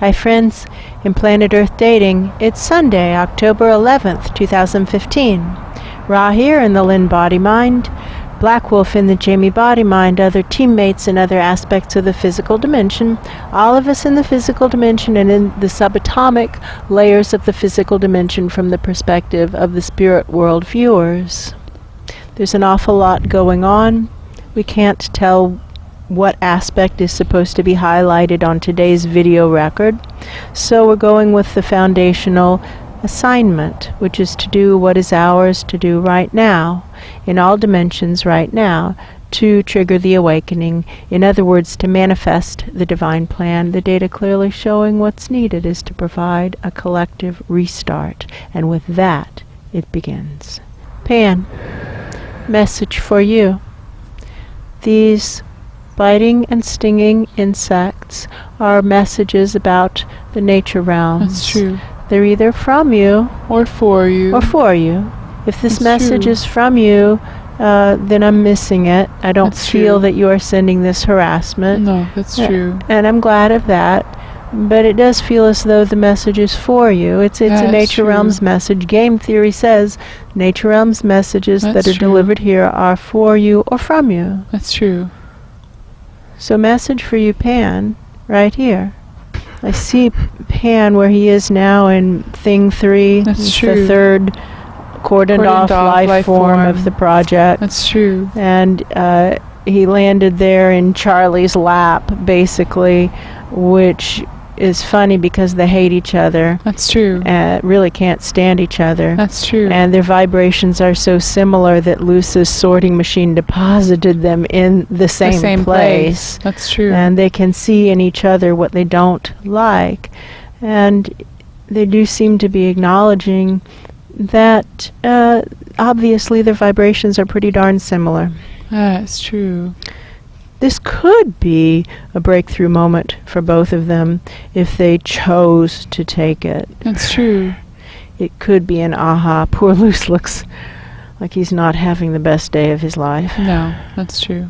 Hi friends, in Planet Earth Dating, it's Sunday, October 11th, 2015. Ra here in the Lynn-Body-Mind, Black Wolf in the Jamie-Body-Mind, other teammates in other aspects of the physical dimension, all of us in the physical dimension and in the subatomic layers of the physical dimension from the perspective of the spirit world viewers. There's an awful lot going on. We can't tell what aspect is supposed to be highlighted on today's video record, so we're going with the foundational assignment, which is to do what is ours to do right now, in all dimensions right now, to trigger the awakening. In other words, to manifest the divine plan. The data clearly showing what's needed is to provide a collective restart, and with that it begins. Pan, message for you. These biting and stinging insects are messages about the nature realms. That's true. They're either from you or for you. If this That's message true. is from you, then I'm missing it. I don't That's feel true. that you are sending this harassment. No, that's true. And I'm glad of that. But it does feel as though the message is for you. It's a That's nature true. realms message. Game theory says nature realms messages That's that are true. delivered here are for you or from you. That's true. So message for you, Pan, right here. I see Pan where he is now in Thing 3. That's It's true. the third cordoned off life form of the project. That's true. And he landed there in Charlie's lap, basically, which is funny because they hate each other. That's true. Really can't stand each other. That's true. And their vibrations are so similar that Luce's sorting machine deposited them in the same place. That's true. And they can see in each other what they don't like. And they do seem to be acknowledging that obviously their vibrations are pretty darn similar. That's true. This could be a breakthrough moment for both of them if they chose to take it. That's true. It could be an aha. Poor Luce looks like he's not having the best day of his life. No, that's true.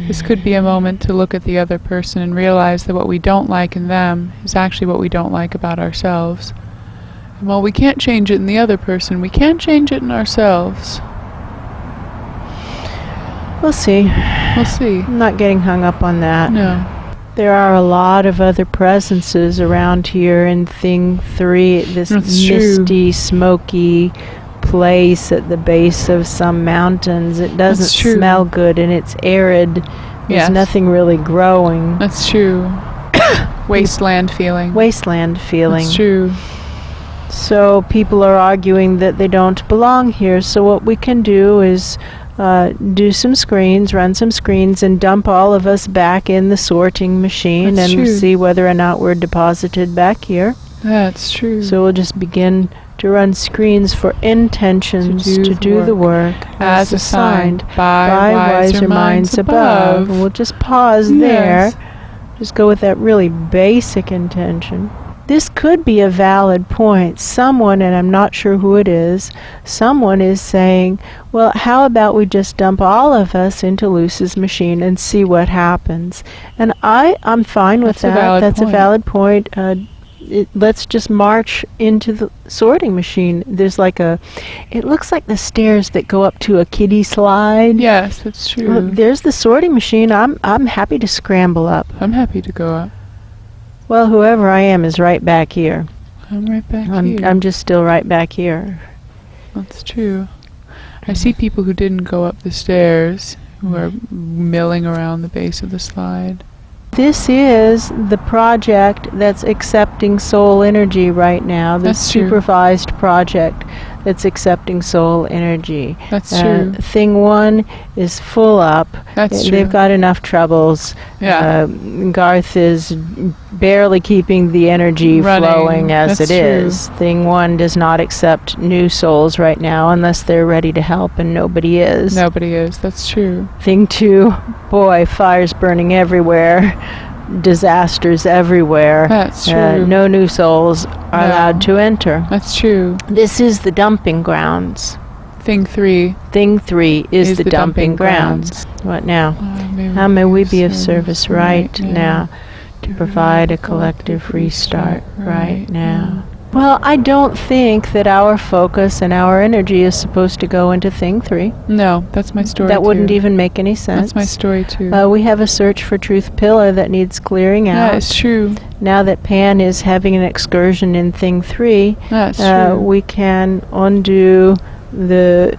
This could be a moment to look at the other person and realize that what we don't like in them is actually what we don't like about ourselves. And while we can't change it in the other person, we can change it in ourselves. We'll see. We'll see. I'm not getting hung up on that. No. There are a lot of other presences around here in Thing 3, this That's misty, smoky place at the base of some mountains. It doesn't That's true. smell good and it's arid. There's Yes. nothing really growing. That's true. Wasteland feeling. Wasteland feeling. That's true. So people are arguing that they don't belong here. So what we can do is do some screens, run some screens, and dump all of us back in the sorting machine. That's and true. see whether or not we're deposited back here. That's true. So we'll just begin to run screens for intentions to do the work as assigned by wiser minds above. And we'll just pause Yes. there. Just go with that really basic intention. This could be a valid point. Someone, and I'm not sure who it is, someone is saying, well, how about we just dump all of us into Luce's machine and see what happens? And I'm fine with that. That's a valid point. Let's just march into the sorting machine. There's like it looks like the stairs that go up to a kiddie slide. Yes, that's true. Look, there's the sorting machine. I'm happy to scramble up. I'm happy to go up. Well, whoever I am is right back here. I'm right back here. I'm just still right back here. That's true. I see people who didn't go up the stairs, who are milling around the base of the slide. This is the project that's accepting soul energy right now, the That's true. supervised project that's accepting soul energy. That's true. Thing 1 is full up. That's They've true. got enough troubles. Yeah. Garth is barely keeping the energy Running. flowing as That's it is. Thing 1 does not accept new souls right now unless they're ready to help, and nobody is. Nobody is. That's true. Thing 2, boy, fires burning everywhere. Disasters everywhere. That's true. No new souls are allowed to enter. That's true. This is the dumping grounds. Thing 3 Thing 3 is the dumping grounds. What now? How may we be of service right now? to provide a collective restart right now. Well, I don't think that our focus and our energy is supposed to go into thing 3. No, that's my story That wouldn't even make any sense. That's my story too. We have a search for truth pillar that needs clearing out. Yeah, it's true. Now that Pan is having an excursion in thing 3, That's true. we can undo the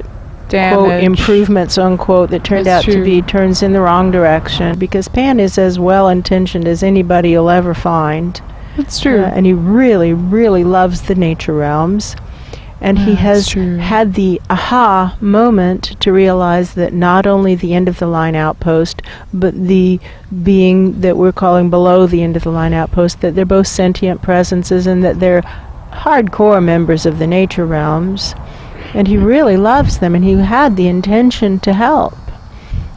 quote improvements unquote that turned out to be turns in the wrong direction, because Pan is as well intentioned as anybody you'll ever find. That's true. And he really, really loves the nature realms. And he has had the aha moment to realize that not only the end of the line outpost, but the being that we're calling below the end of the line outpost, that they're both sentient presences and that they're hardcore members of the nature realms. And he really loves them, and he had the intention to help.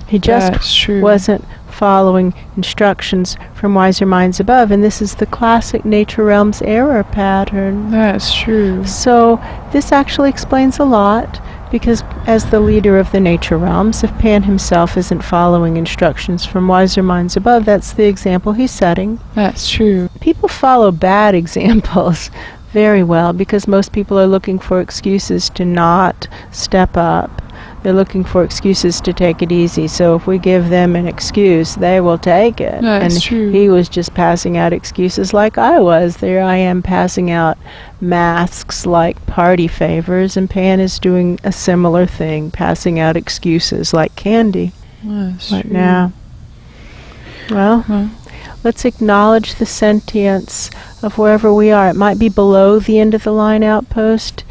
He just wasn't following instructions from wiser minds above, and this is the classic nature realms error pattern. That's true. So this actually explains a lot, because as the leader of the nature realms, if Pan himself isn't following instructions from wiser minds above, that's the example he's setting. That's true. People follow bad examples very well, because most people are looking for excuses to not step up. They're looking for excuses to take it easy. So if we give them an excuse, they will take it. That's true. He was just passing out excuses like I was. There I am passing out masks like party favors, and Pan is doing a similar thing, passing out excuses like candy. That's right true. Now. Well, let's acknowledge the sentience of wherever we are. It might be below the end of the line outpost.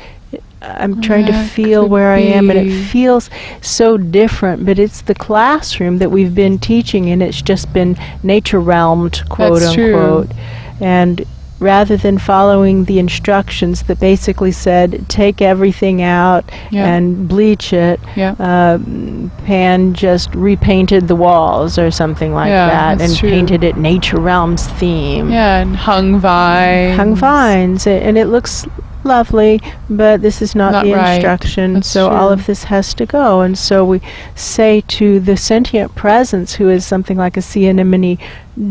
I'm trying to feel where I am, and it feels so different, but it's the classroom that we've been teaching, and it's just been nature realmed, quote unquote. And rather than following the instructions that basically said take everything out and bleach it, Pan just repainted the walls or something like that, and painted it nature realms theme. Yeah, and hung vines. And it looks lovely, but this is not the instruction. So all of this has to go. And so we say to the sentient presence, who is something like a sea anemone,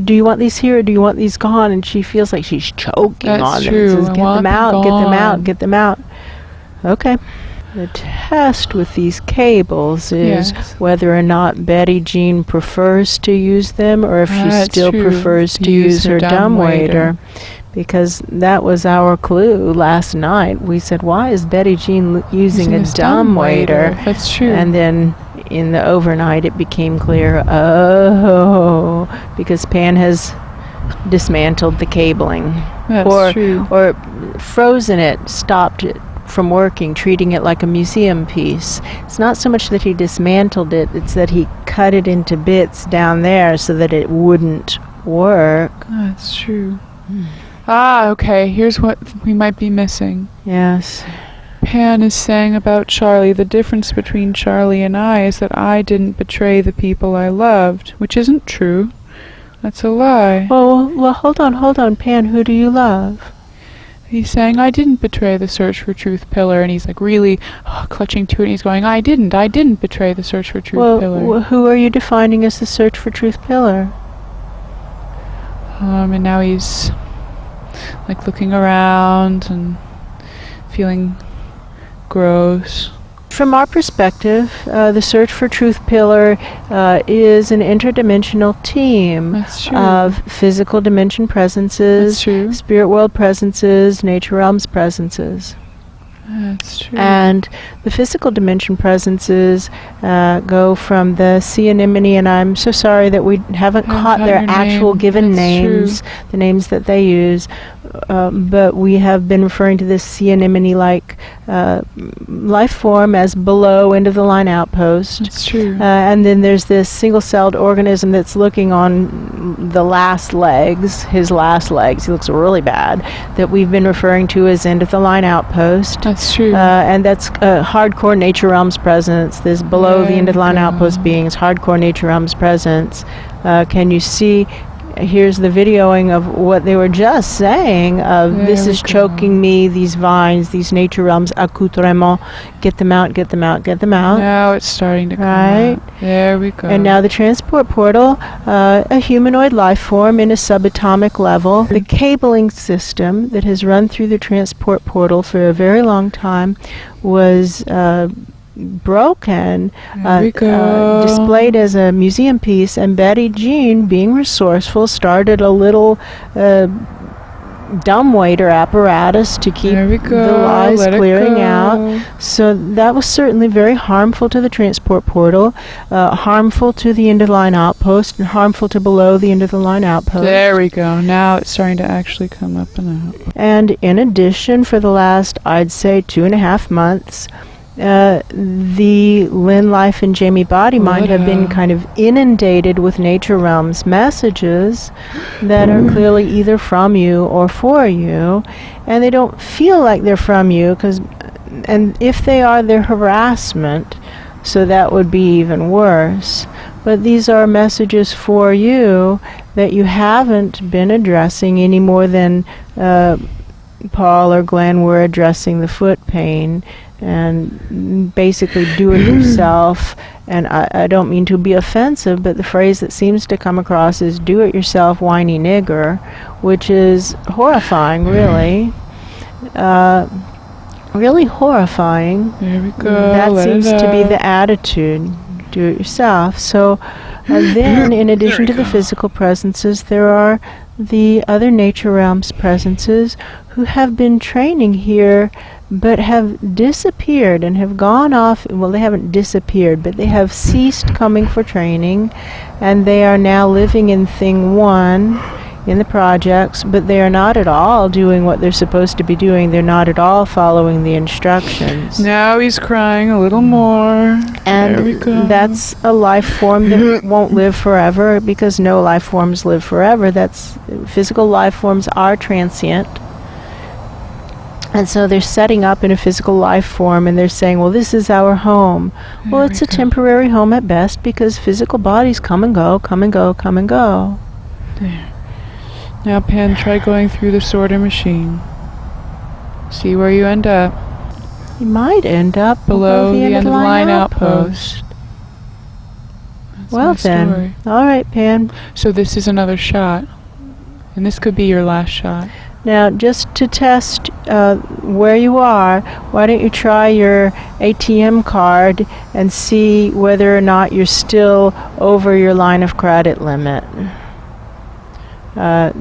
do you want these here or do you want these gone? And she feels like she's choking on them. Says, get them out, get them out, get them out. Okay. The test with these cables is whether or not Betty Jean prefers to use them, or if she still prefers to use her dumbwaiter. Because that was our clue last night. We said, why is Betty Jean using a dumbwaiter? That's true. And then in the overnight it became clear, because Pan has dismantled the cabling. Or frozen it, stopped it from working, treating it like a museum piece. It's not so much that he dismantled it, it's that he cut it into bits down there so that it wouldn't work. That's true. Okay, here's what we might be missing. Yes. Pan is saying about Charlie, the difference between Charlie and I is that I didn't betray the people I loved, which isn't true. That's a lie. Oh, well, hold on, Pan, who do you love? He's saying, I didn't betray the search for truth pillar, and he's like really clutching to it, and he's going, I didn't betray the search for truth pillar. Who are you defining as the search for truth pillar? And now he's like looking around and feeling gross. From our perspective, the search for truth pillar is an interdimensional team of physical dimension presences, spirit world presences, nature realms presences. That's true. And the physical dimension presences go from the sea anemone, and I'm so sorry that we haven't caught their actual given names, the names that they use, but we have been referring to this sea anemone-like life form as below end of the line outpost. That's true. And then there's this single-celled organism that's looking on the last legs, his last legs. He looks really bad. That we've been referring to as end of the line outpost. That's true. And that's hardcore nature realms presence. This below the end of the line outpost beings, hardcore nature realms presence. Can you see here's the videoing of what they were just saying of this is choking me, these vines, these nature realms, accoutrement, get them out, get them out, get them out. Now it's starting to come out. There we go. And now the transport portal, a humanoid life form in a subatomic level. The cabling system that has run through the transport portal for a very long time was broken, displayed as a museum piece, and Betty Jean, being resourceful, started a little dumbwaiter apparatus to keep the lies clearing out. So that was certainly very harmful to the transport portal, harmful to the end of the line outpost, and harmful to below the end of the line outpost. There we go. Now it's starting to actually come up and out. And in addition, for the last, I'd say, 2.5 months, the Lynn Life and Jamie Body-Mind have been kind of inundated with nature realms messages that are clearly either from you or for you, and they don't feel like they're from you, and if they are, they're harassment, so that would be even worse. But these are messages for you that you haven't been addressing any more than Paul or Glenn were addressing the foot pain, and basically do it yourself. And I don't mean to be offensive, but the phrase that seems to come across is do it yourself, whiny nigger, which is horrifying, really. Really horrifying. There we go. That seems to be the attitude. Do it yourself. So then, in addition to the physical presences, there are the other nature realms presences who have been training here but have disappeared and have gone off. Well, they haven't disappeared, but they have ceased coming for training, and they are now living in Thing 1 in the projects, but they are not at all doing what they're supposed to be doing. They're not at all following the instructions. Now he's crying a little more. And there we go. That's a life form that won't live forever, because no life forms live forever. Physical life forms are transient. And so they're setting up in a physical life form, and they're saying, well, this is our home. Well, it's a temporary home at best, because physical bodies come and go, come and go, come and go. There. Now, Pen, try going through the sorter machine. See where you end up. You might end up below the end of the line outpost. Well then. All right, Pan. So this is another shot. And this could be your last shot. Now, just to test where you are, why don't you try your ATM card and see whether or not you're still over your line of credit limit.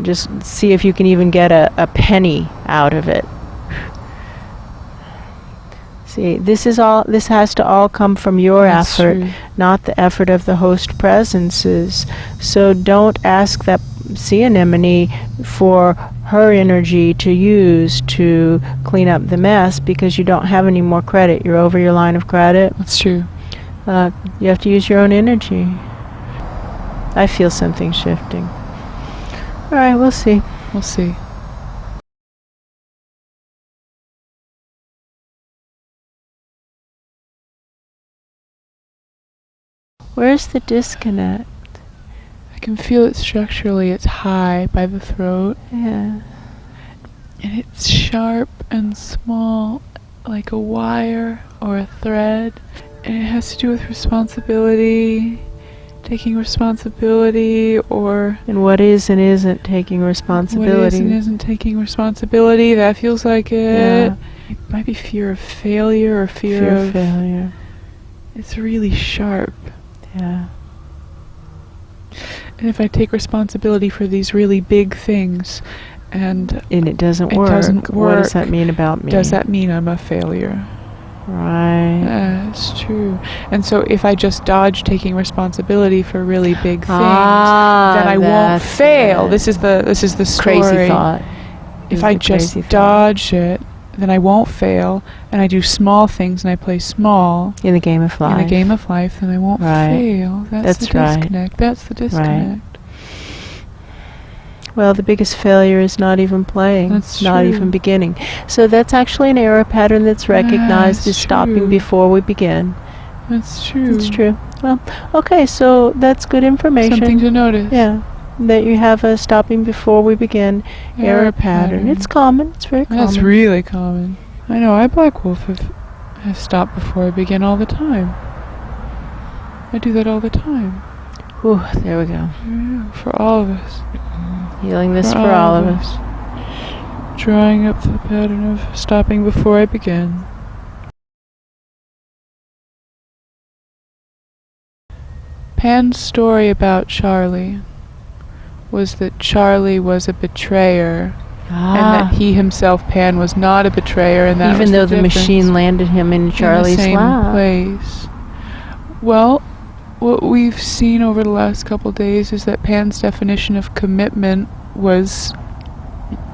Just see if you can even get a penny out of it. See, this has to all come from your effort, not the effort of the host presences. So don't ask that sea anemone for her energy to use to clean up the mess, because you don't have any more credit. You're over your line of credit. That's true. You have to use your own energy. I feel something shifting. All right, we'll see. We'll see. Where's the disconnect? I can feel it structurally. It's high by the throat. Yeah. And it's sharp and small, like a wire or a thread. And it has to do with responsibility, taking responsibility, or... And what is and isn't taking responsibility? What is and isn't taking responsibility, that feels like it. Yeah. It might be fear of failure or fear of failure. It's really sharp. Yeah. And if I take responsibility for these really big things, and it doesn't work, what does that mean about me? Does that mean I'm a failure? Right. That's true. And so if I just dodge taking responsibility for really big things, then I won't fail. This is the story. Crazy thought. If I just dodge it, then I won't fail, and I do small things and I play small in the game of life. In the game of life, then I won't fail. That's the disconnect. Right. That's the disconnect. Right. Well, the biggest failure is not even playing. That's not true. even beginning. So that's actually an error pattern that's recognized as stopping before we begin. That's true. It's true. Well, okay, so that's good information. Something to notice. Yeah. that you have a stopping before we begin error pattern. It's common. It's very common. That's really common. I know. I Black Wolf have stopped before I begin all the time. I do that all the time. Whew, there we go. Yeah, for all of us. Healing this for all of us. Drawing up the pattern of stopping before I begin. Pan's story about Charlie was that Charlie was a betrayer, and that he himself, Pan, was not a betrayer, and that even though the machine landed him in Charlie's in the same lap. place. Well, what we've seen over the last couple days is that Pan's definition of commitment was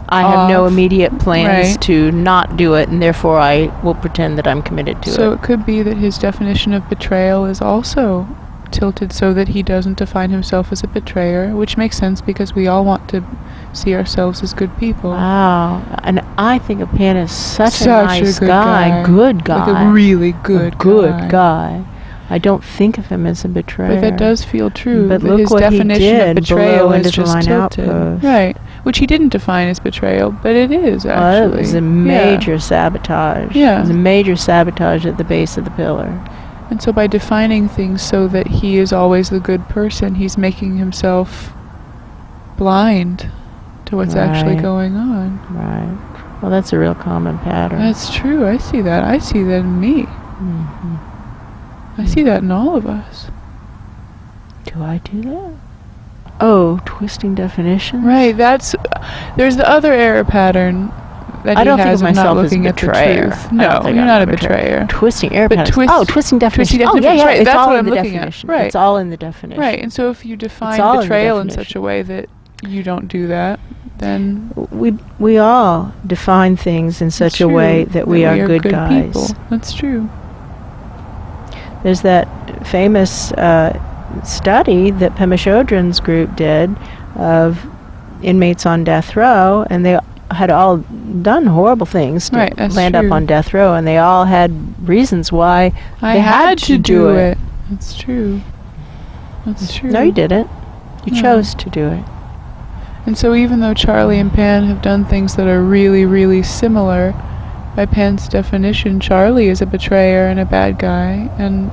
I have no immediate plans right. to not do it, and therefore I will pretend that I'm committed to it. So it could be that his definition of betrayal is also tilted so that he doesn't define himself as a betrayer, which makes sense because we all want to see ourselves as good people. Wow. And I think of Pan as such a nice good guy. Good guy. Like a really good guy. I don't think of him as a betrayer. But that does feel true. But that look his what definition he did of betrayal below is just Line tilted. Outpost. Right. Which he didn't define as betrayal, but it is actually. Well, it was a major sabotage. Yeah. It was a major sabotage at the base of the pillar. And so by defining things so that he is always the good person, he's making himself blind to what's actually going on. Right. Well, that's a real common pattern. That's true. I see that. I see that in me. Mm-hmm. I see that in all of us. Do I do that? Oh, twisting definitions? Right. There's the other error pattern that I he don't has think of of not myself as a looking at the betrayer. truth. No, you're not a betrayer. Twisting error patterns. Twisting Twisting definitions. definitions, Oh, yeah, right, it's that's all what in I'm the looking at. definition. Right. It's all in the definition. Right, and so if you define all in the betrayal in definition. such a way that you don't do that, then We all define things in such a way that we are good guys. People. That's true. There's that famous study that Pema Chodron's group did of inmates on death row, and they had all done horrible things to land up on death row, and they all had reasons why they had to do it. That's true. That's true. No, you didn't. You chose to do it. And so even though Charlie and Pan have done things that are really, really similar, by Pan's definition, Charlie is a betrayer and a bad guy, and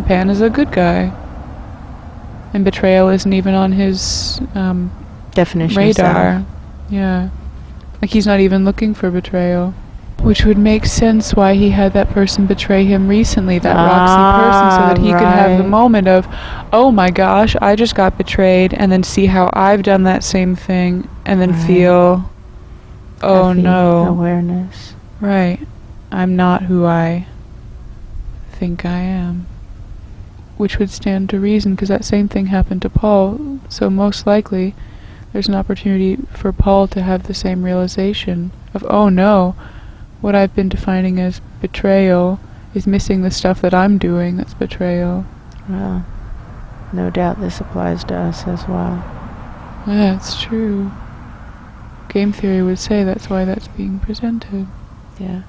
Pan is a good guy. And betrayal isn't even on his definition radar. Yeah. Like he's not even looking for betrayal. Which would make sense why he had that person betray him recently, that Roxy person, so that he could have the moment of, oh my gosh, I just got betrayed, and then see how I've done that same thing, and then feel, oh no. Awareness. Right. I'm not who I think I am. Which would stand to reason, because that same thing happened to Paul, so most likely there's an opportunity for Paul to have the same realization of, oh no, what I've been defining as betrayal is missing the stuff that I'm doing that's betrayal. Well, no doubt this applies to us as well. Yeah, it's true. Game theory would say that's why that's being presented. Yeah.